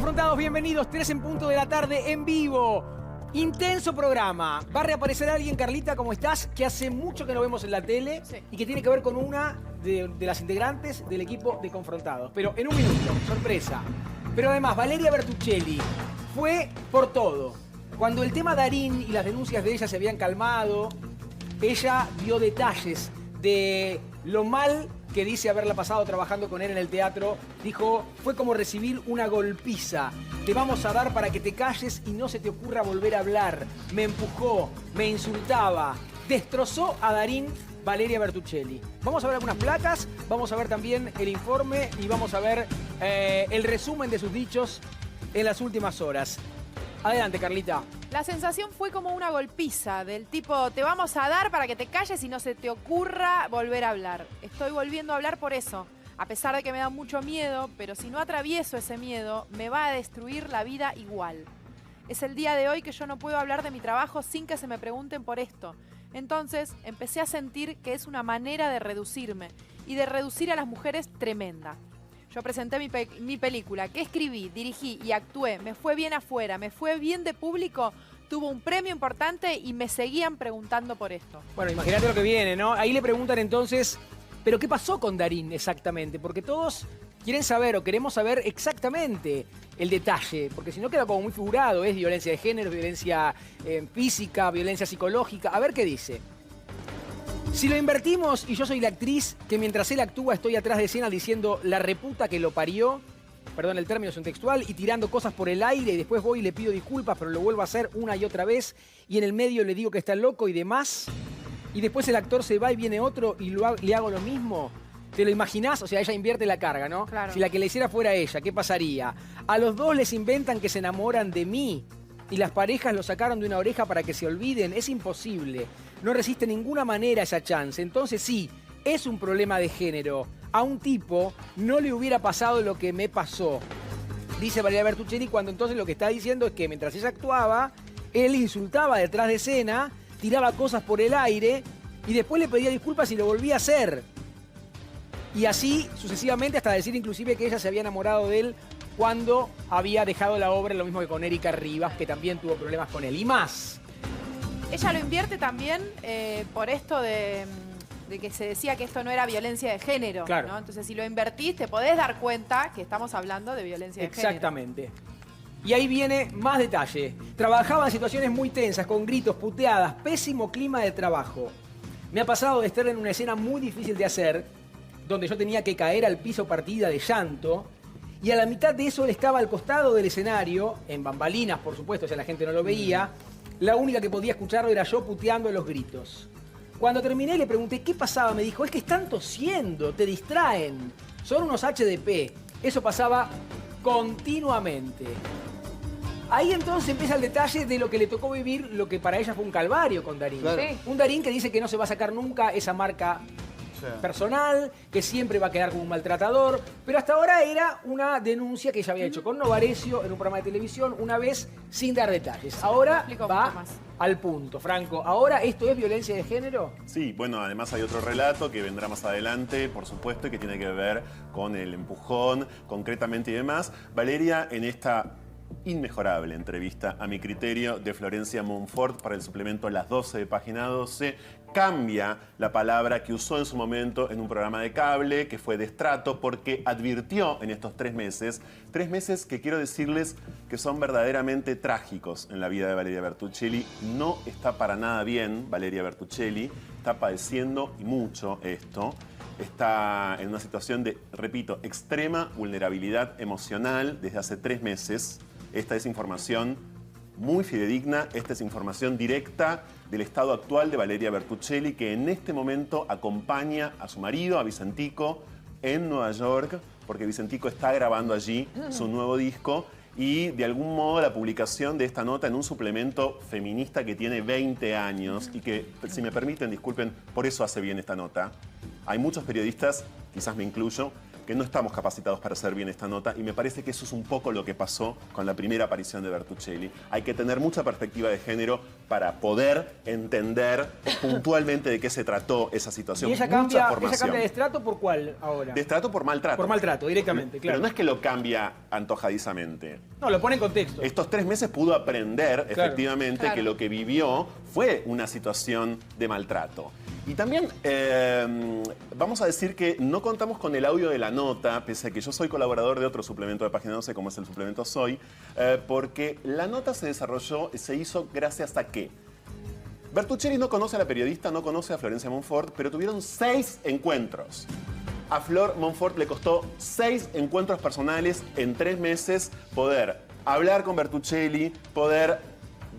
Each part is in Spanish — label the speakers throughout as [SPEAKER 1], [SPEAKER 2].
[SPEAKER 1] Confrontados, bienvenidos, 3 en punto de la tarde, en vivo. Intenso programa. Va a reaparecer alguien, Carlita, ¿cómo estás? Que hace mucho que no vemos en la tele y que tiene que ver con una de las integrantes del equipo de Confrontados. Pero en un minuto, sorpresa. Pero además, Valeria Bertuccelli fue por todo. Cuando el tema Darín y las denuncias de ella se habían calmado, ella dio detalles de lo mal que dice haberla pasado trabajando con él en el teatro. Dijo, fue como recibir una golpiza. Te vamos a dar para que te calles y no se te ocurra volver a hablar. Me empujó, me insultaba, destrozó a Darín, Valeria Bertuccelli. Vamos a ver algunas placas, vamos a ver también el informe y vamos a ver el resumen de sus dichos en las últimas horas. Adelante, Carlita.
[SPEAKER 2] La sensación fue como una golpiza, del tipo, te vamos a dar para que te calles y no se te ocurra volver a hablar. Estoy volviendo a hablar por eso, a pesar de que me da mucho miedo, pero si no atravieso ese miedo, me va a destruir la vida igual. Es el día de hoy que yo no puedo hablar de mi trabajo sin que se me pregunten por esto. Entonces, empecé a sentir que es una manera de reducirme y de reducir a las mujeres tremenda. Yo presenté mi película, que escribí, dirigí y actué, me fue bien afuera, me fue bien de público, tuvo un premio importante y me seguían preguntando por esto.
[SPEAKER 1] Bueno, imagínate lo que viene, ¿no? Ahí le preguntan entonces, ¿pero qué pasó con Darín exactamente? Porque todos quieren saber o queremos saber exactamente el detalle, porque si no queda como muy figurado, es violencia de género, violencia física, violencia psicológica. A ver qué dice. Si lo invertimos y yo soy la actriz que mientras él actúa estoy atrás de escena diciendo la reputa que lo parió, perdón el término es un textual, y tirando cosas por el aire y después voy y le pido disculpas pero lo vuelvo a hacer una y otra vez y en el medio le digo que está loco y demás, y después el actor se va y viene otro y le hago lo mismo, ¿te lo imaginás? O sea, ella invierte la carga, ¿no?
[SPEAKER 2] Claro.
[SPEAKER 1] Si la que le hiciera fuera ella, ¿qué pasaría? A los dos les inventan que se enamoran de mí y las parejas lo sacaron de una oreja para que se olviden. Es imposible. No resiste de ninguna manera esa chance. Entonces sí, es un problema de género. A un tipo no le hubiera pasado lo que me pasó. Dice Valeria Bertuccelli cuando entonces lo que está diciendo es que mientras ella actuaba, él insultaba detrás de escena, tiraba cosas por el aire y después le pedía disculpas y lo volvía a hacer. Y así sucesivamente hasta decir inclusive que ella se había enamorado de él cuando había dejado la obra, lo mismo que con Erika Rivas, que también tuvo problemas con él. Y más.
[SPEAKER 2] Ella lo invierte también por esto de que se decía que esto no era violencia de género,
[SPEAKER 1] claro,
[SPEAKER 2] ¿no? Entonces, si lo invertís, te podés dar cuenta que estamos hablando de violencia de género.
[SPEAKER 1] Exactamente. Y ahí viene más detalle. Trabajaba en situaciones muy tensas, con gritos, puteadas, pésimo clima de trabajo. Me ha pasado de estar en una escena muy difícil de hacer, donde yo tenía que caer al piso partida de llanto, y a la mitad de eso él estaba al costado del escenario, en bambalinas, por supuesto, ya la gente no lo veía. La única que podía escucharlo era yo puteando los gritos. Cuando terminé le pregunté qué pasaba, me dijo, es que están tosiendo, te distraen, son unos HDP. Eso pasaba continuamente. Ahí entonces empieza el detalle de lo que le tocó vivir, lo que para ella fue un calvario con Darín.
[SPEAKER 3] Claro.
[SPEAKER 2] Sí.
[SPEAKER 1] Un Darín que dice que no se va a sacar nunca esa marca personal, que siempre va a quedar como un maltratador, pero hasta ahora era una denuncia que ella había hecho con Novarecio en un programa de televisión una vez sin dar detalles. Ahora va al punto, Franco. ¿Ahora esto es violencia de género?
[SPEAKER 3] Sí, bueno, además hay otro relato que vendrá más adelante, por supuesto, y que tiene que ver con el empujón, concretamente y demás. Valeria, en esta inmejorable entrevista, a mi criterio, de Florencia Monfort para el suplemento Las 12 de Página 12, cambia la palabra que usó en su momento en un programa de cable, que fue destrato, porque advirtió en estos 3 meses que quiero decirles que son verdaderamente trágicos en la vida de Valeria Bertuccelli. No está para nada bien Valeria Bertuccelli, está padeciendo y mucho esto. Está en una situación de, repito, extrema vulnerabilidad emocional desde hace 3 meses. Esta es información muy fidedigna, esta es información directa del estado actual de Valeria Bertuccelli, que en este momento acompaña a su marido, a Vicentico, en Nueva York, porque Vicentico está grabando allí su nuevo disco, y de algún modo la publicación de esta nota en un suplemento feminista que tiene 20 años y que, si me permiten, disculpen, por eso hace bien esta nota. Hay muchos periodistas, quizás me incluyo, que no estamos capacitados para hacer bien esta nota y me parece que eso es un poco lo que pasó con la primera aparición de Bertuccelli. Hay que tener mucha perspectiva de género para poder entender puntualmente de qué se trató esa situación.
[SPEAKER 1] ¿Y ella cambia de estrato por cuál ahora?
[SPEAKER 3] De estrato por maltrato.
[SPEAKER 1] Por maltrato, directamente, claro.
[SPEAKER 3] Pero no es que lo cambia antojadizamente.
[SPEAKER 1] No, lo pone en contexto.
[SPEAKER 3] Estos 3 meses pudo aprender, efectivamente,
[SPEAKER 2] Claro.
[SPEAKER 3] que lo que vivió fue una situación de maltrato. Y también vamos a decir que no contamos con el audio de la nota, pese a que yo soy colaborador de otro suplemento de Página 12, como es el suplemento Soy, porque la nota se desarrolló, se hizo gracias a que Bertuccelli no conoce a la periodista, no conoce a Florencia Monfort, pero tuvieron 6 encuentros. A Flor Monfort le costó 6 encuentros personales en 3 meses poder hablar con Bertuccelli, poder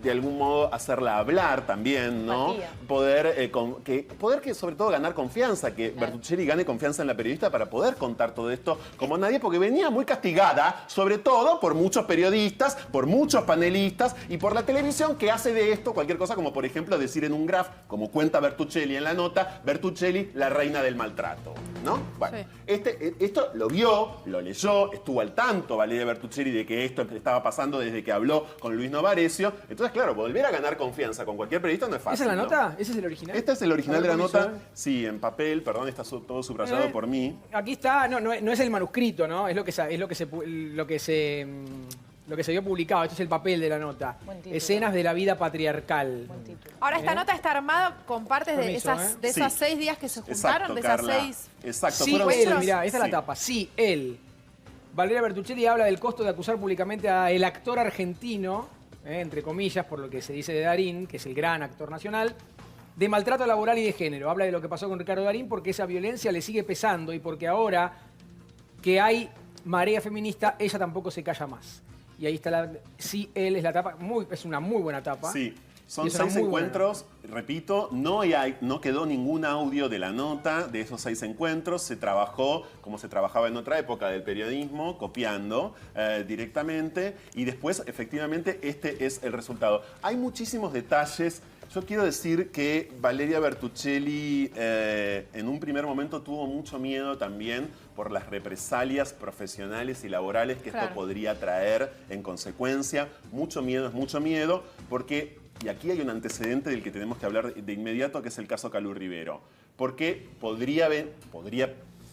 [SPEAKER 3] de algún modo hacerla hablar también, ¿no?
[SPEAKER 4] Empatía.
[SPEAKER 3] Poder que sobre todo ganar confianza, que Bertuccelli gane confianza en la periodista para poder contar todo esto como nadie, porque venía muy castigada, sobre todo por muchos periodistas, por muchos panelistas y por la televisión que hace de esto cualquier cosa, como por ejemplo decir en un graph, como cuenta Bertuccelli en la nota, Bertuccelli, la reina del maltrato, ¿no? Bueno,
[SPEAKER 2] Sí.
[SPEAKER 3] esto lo vio, lo leyó, estuvo al tanto Valeria Bertuccelli de que esto estaba pasando desde que habló con Luis Novarecio. Entonces, claro, volver a ganar confianza con cualquier periodista no es fácil.
[SPEAKER 1] ¿Esa es la
[SPEAKER 3] ¿no?
[SPEAKER 1] nota? ¿Ese es el original?
[SPEAKER 3] Este es el original de la
[SPEAKER 1] permiso,
[SPEAKER 3] nota. Sí, en papel, perdón, está todo subrayado por mí.
[SPEAKER 1] Aquí está, no es el manuscrito, ¿no? Es lo que se vio publicado. Esto es el papel de la nota.
[SPEAKER 4] Buen título.
[SPEAKER 1] Escenas de la vida patriarcal.
[SPEAKER 4] Buen título.
[SPEAKER 2] Ahora, esta nota está armada con partes de
[SPEAKER 1] Permiso,
[SPEAKER 2] esas,
[SPEAKER 3] ¿eh?
[SPEAKER 2] esos
[SPEAKER 3] Sí.
[SPEAKER 2] 6 días que se juntaron,
[SPEAKER 3] Exacto,
[SPEAKER 2] de esas
[SPEAKER 3] Carla.
[SPEAKER 2] 6...
[SPEAKER 3] Exacto.
[SPEAKER 1] Sí,
[SPEAKER 3] fueron
[SPEAKER 1] él,
[SPEAKER 3] seis-
[SPEAKER 1] mirá, esta es
[SPEAKER 3] sí.
[SPEAKER 1] la tapa. Sí, él. Valeria Bertuccelli habla del costo de acusar públicamente a el actor argentino, entre comillas, por lo que se dice de Darín, que es el gran actor nacional, de maltrato laboral y de género. Habla de lo que pasó con Ricardo Darín porque esa violencia le sigue pesando y porque ahora que hay marea feminista, ella tampoco se calla más. Y ahí está sí, él es la tapa, es una muy buena tapa.
[SPEAKER 3] Sí, son
[SPEAKER 1] Y es una
[SPEAKER 3] 6
[SPEAKER 1] muy
[SPEAKER 3] encuentros, repito, no quedó ningún audio de la nota de esos 6 encuentros, se trabajó como se trabajaba en otra época del periodismo, copiando directamente, y después efectivamente este es el resultado. Hay muchísimos detalles. Yo quiero decir que Valeria Bertuccelli en un primer momento tuvo mucho miedo también por las represalias profesionales y laborales que
[SPEAKER 2] Claro.
[SPEAKER 3] esto podría traer en consecuencia. Mucho miedo es mucho miedo, porque, y aquí hay un antecedente del que tenemos que hablar de inmediato, que es el caso Calú Rivero. Porque podría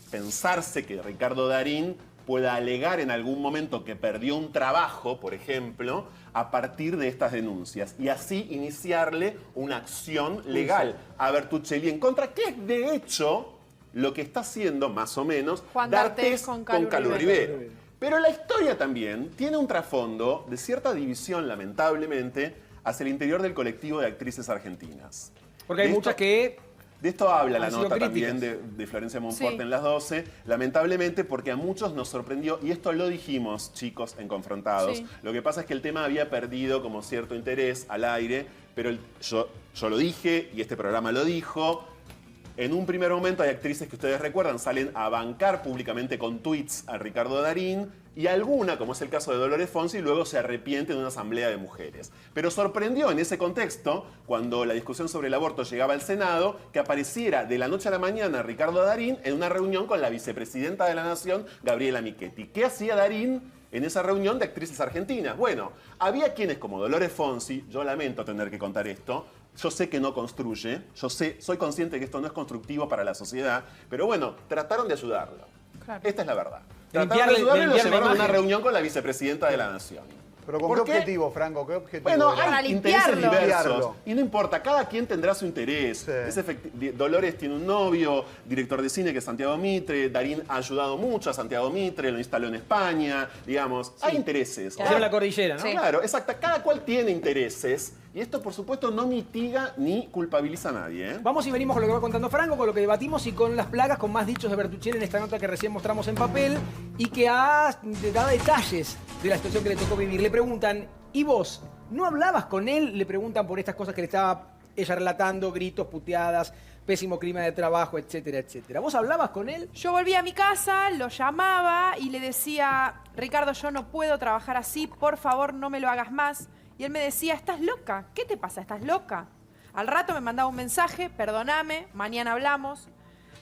[SPEAKER 3] pensarse que Ricardo Darín pueda alegar en algún momento que perdió un trabajo, por ejemplo, a partir de estas denuncias y así iniciarle una acción legal a Bertuccelli en contra, que es de hecho lo que está haciendo más o menos
[SPEAKER 2] Juan
[SPEAKER 3] D'Artés
[SPEAKER 2] D'Artés con
[SPEAKER 3] con
[SPEAKER 2] Calú
[SPEAKER 3] Calú
[SPEAKER 2] Rivero.
[SPEAKER 3] Rivero. Pero la historia también tiene un trasfondo de cierta división, lamentablemente, hacia el interior del colectivo de actrices argentinas.
[SPEAKER 1] Porque hay
[SPEAKER 3] De
[SPEAKER 1] muchas
[SPEAKER 3] esto-
[SPEAKER 1] que
[SPEAKER 3] De esto habla la
[SPEAKER 1] han sido
[SPEAKER 3] nota
[SPEAKER 1] críticas.
[SPEAKER 3] también de Florencia Monfort
[SPEAKER 2] Sí.
[SPEAKER 3] en las 12, lamentablemente porque a muchos nos sorprendió, y esto lo dijimos, chicos, en Confrontados.
[SPEAKER 2] Sí.
[SPEAKER 3] Lo que pasa es que el tema había perdido como cierto interés al aire, pero yo lo dije y este programa lo dijo. En un primer momento hay actrices que ustedes recuerdan, salen a bancar públicamente con tweets a Ricardo Darín, y alguna, como es el caso de Dolores Fonsi, luego se arrepiente en una asamblea de mujeres. Pero sorprendió en ese contexto, cuando la discusión sobre el aborto llegaba al Senado, que apareciera de la noche a la mañana Ricardo Darín en una reunión con la vicepresidenta de la Nación, Gabriela Michetti. ¿Qué hacía Darín en esa reunión de actrices argentinas? Bueno, había quienes como Dolores Fonsi, yo lamento tener que contar esto, yo sé que no construye, soy consciente de que esto no es constructivo para la sociedad, pero bueno, trataron de ayudarlo.
[SPEAKER 2] Claro.
[SPEAKER 3] Esta es la verdad.
[SPEAKER 1] De
[SPEAKER 3] Trataron de
[SPEAKER 1] limpiarle-
[SPEAKER 3] ayudarlo
[SPEAKER 1] de
[SPEAKER 3] y lo
[SPEAKER 1] limpiar la
[SPEAKER 3] llevaron a una
[SPEAKER 1] imagen.
[SPEAKER 3] reunión con la vicepresidenta de la Nación.
[SPEAKER 5] ¿Pero con
[SPEAKER 3] ¿Por
[SPEAKER 5] qué
[SPEAKER 3] qué?
[SPEAKER 5] objetivo, Franco? ¿Qué objetivo
[SPEAKER 3] Bueno,
[SPEAKER 5] era?
[SPEAKER 2] Para
[SPEAKER 3] hay intereses
[SPEAKER 2] limpiarlo.
[SPEAKER 3] diversos.
[SPEAKER 5] Limpiarlo.
[SPEAKER 3] Y no importa, cada quien tendrá su interés.
[SPEAKER 5] Sí.
[SPEAKER 3] Dolores tiene un novio, director de cine, que es Santiago Mitre. Darín ha ayudado mucho a Santiago Mitre, lo instaló en España. Digamos, hay intereses.
[SPEAKER 1] hicieron la cordillera, ¿no?
[SPEAKER 4] Sí.
[SPEAKER 3] Claro, exacto. Cada cual tiene intereses. Y esto, por supuesto, no mitiga ni culpabiliza a nadie. ¿eh?
[SPEAKER 1] Vamos y venimos con lo que va contando Franco, con lo que debatimos y con las plagas, con más dichos de Bertuccelli en esta nota que recién mostramos en papel y que da detalles de la situación que le tocó vivir. Le preguntan, ¿y vos no hablabas con él? Le preguntan por estas cosas que le estaba ella relatando, gritos, puteadas, pésimo clima de trabajo, etcétera, etcétera. ¿Vos hablabas con él?
[SPEAKER 2] Yo volví a mi casa, lo llamaba y le decía, Ricardo, yo no puedo trabajar así, por favor no me lo hagas más. Y él me decía, ¿estás loca? ¿Qué te pasa? ¿Estás loca? Al rato me mandaba un mensaje, perdóname, mañana hablamos.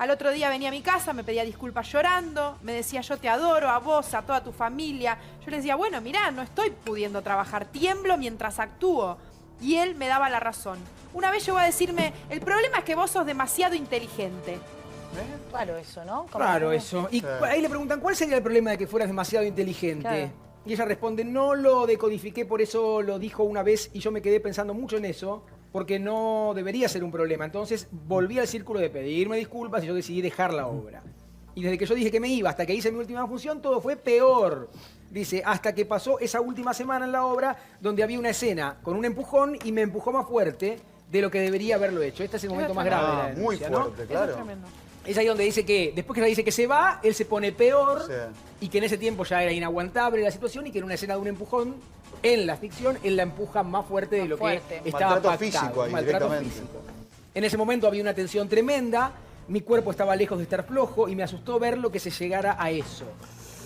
[SPEAKER 2] Al otro día venía a mi casa, me pedía disculpas llorando, me decía yo te adoro, a vos, a toda tu familia. Yo le decía, bueno, mirá, no estoy pudiendo trabajar, tiemblo mientras actúo. Y él me daba la razón. Una vez llegó a decirme, el problema es que vos sos demasiado inteligente.
[SPEAKER 4] Claro eso, ¿no? Como
[SPEAKER 1] Claro,
[SPEAKER 4] que-
[SPEAKER 1] eso. Y ahí le preguntan, ¿cuál sería el problema de que fueras demasiado inteligente?
[SPEAKER 4] Claro.
[SPEAKER 1] Y ella responde, no lo decodifiqué, por eso lo dijo una vez y yo me quedé pensando mucho en eso, porque no debería ser un problema. Entonces volví al círculo de pedirme disculpas y yo decidí dejar la obra. Y desde que yo dije que me iba hasta que hice mi última función, todo fue peor. Dice, hasta que pasó esa última semana en la obra donde había una escena con un empujón y me empujó más fuerte de lo que debería haberlo hecho. Este es el momento más grave de la
[SPEAKER 5] Muy
[SPEAKER 1] denuncia, ¿no?
[SPEAKER 5] fuerte,
[SPEAKER 2] Eso
[SPEAKER 5] claro.
[SPEAKER 2] es tremendo.
[SPEAKER 1] Es ahí donde dice que, después que ella dice que se va, él se pone peor
[SPEAKER 5] Sí.
[SPEAKER 1] y que en ese tiempo ya era inaguantable la situación y que en una escena de un empujón, en la ficción, él la empuja más fuerte de lo
[SPEAKER 4] fuerte.
[SPEAKER 1] que estaba
[SPEAKER 5] Maltrato
[SPEAKER 1] pactado.
[SPEAKER 5] físico ahí,
[SPEAKER 1] Maltrato
[SPEAKER 5] directamente.
[SPEAKER 1] físico. En ese momento había una tensión tremenda, mi cuerpo estaba lejos de estar flojo y me asustó ver lo que se llegara a eso.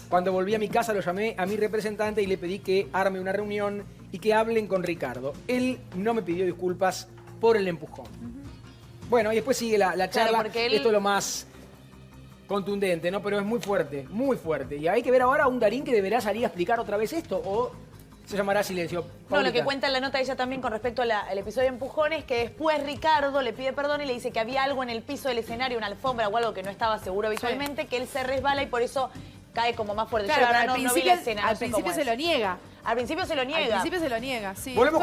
[SPEAKER 1] Cuando volví a mi casa lo llamé a mi representante y le pedí que arme una reunión y que hablen con Ricardo. Él no me pidió disculpas por el empujón. Bueno, y después sigue la charla.
[SPEAKER 4] porque él-
[SPEAKER 1] Esto es lo más contundente, ¿no? Pero es muy fuerte, muy fuerte. Y hay que ver ahora a un Darín que deberá salir a explicar otra vez esto o se llamará silencio.
[SPEAKER 4] No, lo
[SPEAKER 1] Paulita.
[SPEAKER 4] que cuenta en la nota ella también con respecto al episodio de Empujones, que después Ricardo le pide perdón y le dice que había algo en el piso del escenario, una alfombra o algo que no estaba seguro visualmente, que él se resbala y por eso cae como más fuerte.
[SPEAKER 2] Claro,
[SPEAKER 4] Yo
[SPEAKER 2] pero
[SPEAKER 4] ahora
[SPEAKER 2] al
[SPEAKER 4] no vi
[SPEAKER 2] principio,
[SPEAKER 4] la escena,
[SPEAKER 2] al
[SPEAKER 4] no sé cómo
[SPEAKER 2] principio se
[SPEAKER 4] es.
[SPEAKER 2] lo niega.
[SPEAKER 4] Al principio se lo
[SPEAKER 2] Al
[SPEAKER 4] niega.
[SPEAKER 2] principio se lo niega, sí.
[SPEAKER 1] Volvemos